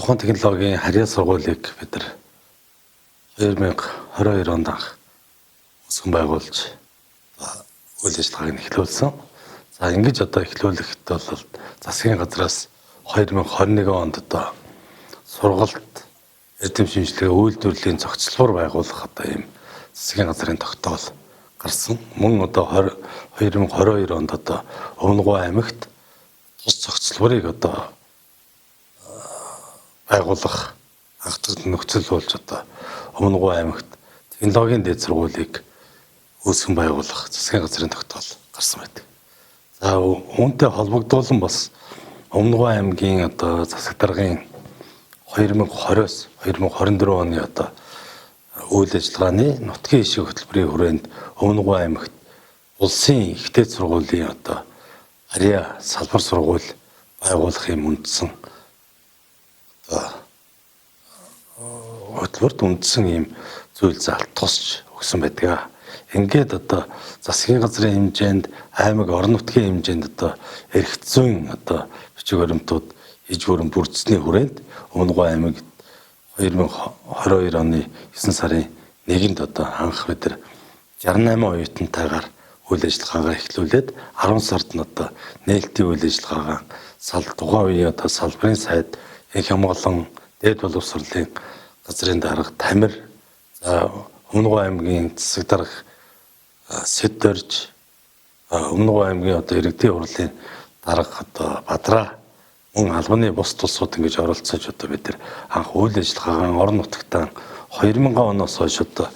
ухаан технологийн харьяа сургуулийг бид нар 2022 онд өсгөн байгуулж үйл ажиллагааг эхлүүлсэн. За ингэж одоо эхлүүлэхэд бол засгийн газраас 2021 онд одоо сургалт эрдэм шинжилгээ үйлдвэрлэлийн зохицлбор байгуулах одоо ийм засгийн газрын тогтоол гарсан. Мөн одоо 2022 онд одоо Өмнөгов аймагт тус зохицлборыг одоо байгуулах анхдагд нөхцөл болж одоо Өмнөгов аймагт технологийн дээд сургуулийг үүсгэн байгуулах засгийн газрын тогтоол гарсан байдаг. За үүнтэй холбогдуулан бас Өмнөгов аймгийн одоо засаг даргын 2020-с 2024 оны одоо үйл ажиллагааны нутгийн ишиг хөтөлбөрийн хүрээнд Өмнөгов аймагт улсын ихтэй сургуулийн одоо харьяа салбар сургууль байгуулахын үндсэн одоо хөтөлбөрт үндсэн ийм зүйл заалт тусч өгсөн байдаг. Ингээд одоо засгийн газрын хэмжээнд аймаг орон нутгийн хэмжээнд одоо эрх зүйн одоо бичиг баримтууд иж бүрэн бүрдсэний хүрээнд Өмнөгов аймагт 2022 оны 9 сарын 1-нд одоо анх бид нар 68 оюутантайгаар үйл ажиллагаагаа эхлүүлээд 10 сард нь одоо нээлтийн үйл ажиллагаагаа тухайн үеийн одоо салбарын сайд их хамгаалан дээд боловсролын газрын дарга Тамир за Өмнөгов аймгийн засаг дарга Сэддорж Өмнөгов аймгийн одоо иргэдийн хурлын дарга одоо Бадраа мөн албаны бус тулсууд ингэж оролцож одоо бид нар анх үйл ажиллагаагаа орон нутагтаа 2000 оноос хойш одоо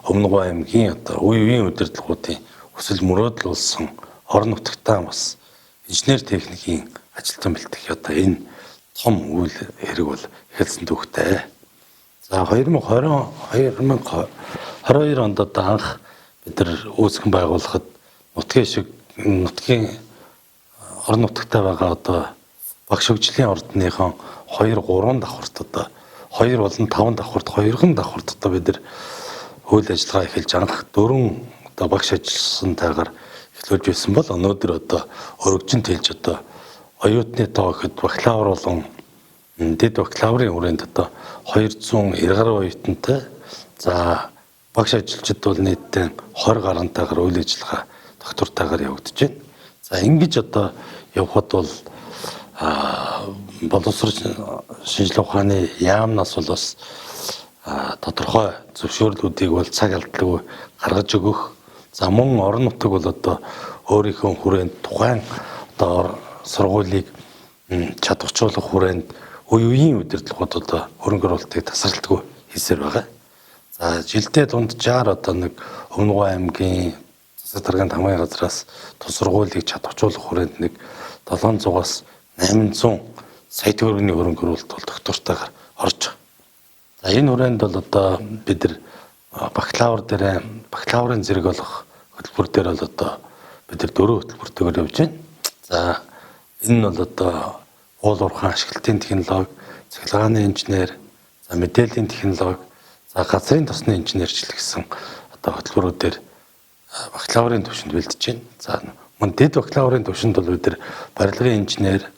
Өмнөгов аймгийн одоо үеийн удирдлагуудын өсөл мөрөөдөл болсон орон нутагтаа бас инженер техникийн ажилтан бэлтгэх одоо энэ том үйл хэрэг бол эхэлсэн түүхтэй. За 2022 онд одоо анх бид нар үүсгэн байгуулахад нутгийн орон нутагтаа байгаа одоо багш хөгжлийн ордныхон 2-3 давхарт одоо 2 болон 5 давхарт 2хан давхарт одоо бид нар үйл ажиллагаа эхэлж анх 4 одоо багш ажилласантайгаар эхлүүлж байсан бол өнөөдөр одоо өргөжин тэлж одоо оюутны тоо гэхэд бакалавр болон дэд бакалаврын хүрээнд одоо 290 гаруй оюутантай за багш ажилчид бол нийтдээ 20 гаруйтайгаар үйл ажиллагаа доктортойгоор явагдаж байна. За ингэж одоо явхад бол боловсрол шинжилгээ ухааны яамнаас бол бас тодорхой зөвшөөрлүүдийг бол цаг алдалгүй гаргаж өгөх. За мөн орон нутаг бол одоо өөрийнхөө хүрээнд тухайн одоо сургуулийг чадварчуулах хүрээнд үеийн удирдлагууд одоо хөрөнгө оруулалтыг тасралтгүй хийсээр байгаа. За жилдээ дунджаар одоо нэг Өмнөгов аймгийн засаг даргын тамгын газраас тус сургуулийг чадварчуулах хүрээнд нэг 700-аас 800 сая төгрөгийн хөрөнгө оруулалт бол доктортойгоор орж байгаа. За энэ хүрээнд бол одоо бид нар бакалаврын зэрэг болох хөтөлбөр дээр бол одоо бид нар 4 хөтөлбөртэйгээр явж байна. За энэ нь бол одоо уул уурхайн ашиглалтын технологи, цахилгааны инженер, за мэдээллийн технологи, за газрын тосны инженерчлэл гэсэн одоо хөтөлбөрүүдээр бакалаврын түвшинд бэлдэж байна. За мөн дэд бакалаврын түвшинд бол бид нар барилгын инженер,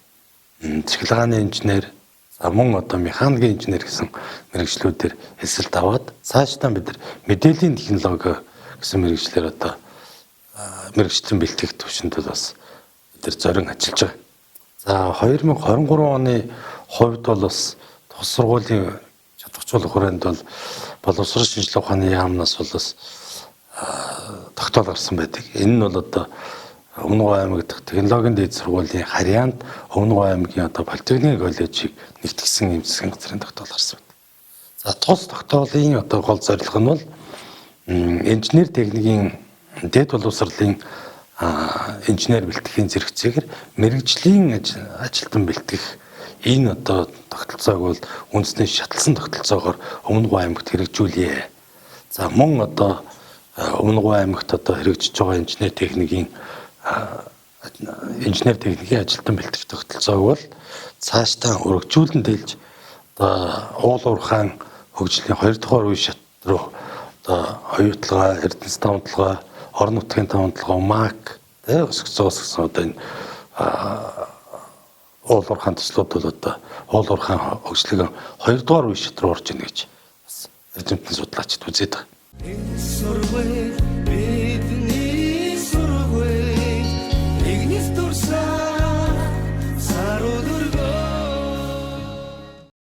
цахилгааны инженер, за мөн одоо механикийн инженер гэсэн мэргэжлүүдээр эсэлт аваад цаашдаа бид нар мэдээллийн технологи гэсэн мэргэжлэр одоо мэргэжлийн бэлтгэх түвшинд бас бид нар зорин ажиллаж байгаа. За 2023 оны хувьд бол бас тус сургуулийн чадварчуулах хүрээнд бол боловсрол шинжилгээ ухааны яамнаас бол бас тогтоол гарсан байдаг. Энэ нь бол одоо Өмнөгов аймаг технологийн дээд сургуулийн харьяанд Өмнөгов аймгийн одоо политехник коллежийг нэгтгэсэн юм засгийн газрын тогтоол гарсан байдаг. За тус тогтоолын одоо гол зорилго нь бол инженер техникийн дээд боловсролын инженер бэлтгэхийн зэрэгцээгээр мэргэжлийн ажилтан бэлтгэх энэ одоо тогтолцоог бол үндэсний шатлсан тогтолцоогоор Өмнөгов аймагт хэрэгжүүлье. За мөн одоо Өмнөгов аймагт одоо хэрэгжиж байгаа инженер техникийн ажилтан бэлтгэх тогтолцоог бол цаашдаа өргөжүүлэн дэлж одоо уул уурхайн хөгжлийн 2 дугаар үе шат руу одоо оюутлага, эрдэнэс тавталгаа, орон нутгийн тавталгаа, МАК өсгцөөс гэсэн одоо энэ уулуурхаан төслүүд бол одоо уулуурхаан хөгжлөг 2 дугаар үе шат руу орж ийн гэж бас эрдэмтэн судлаачид үзээд байгаа.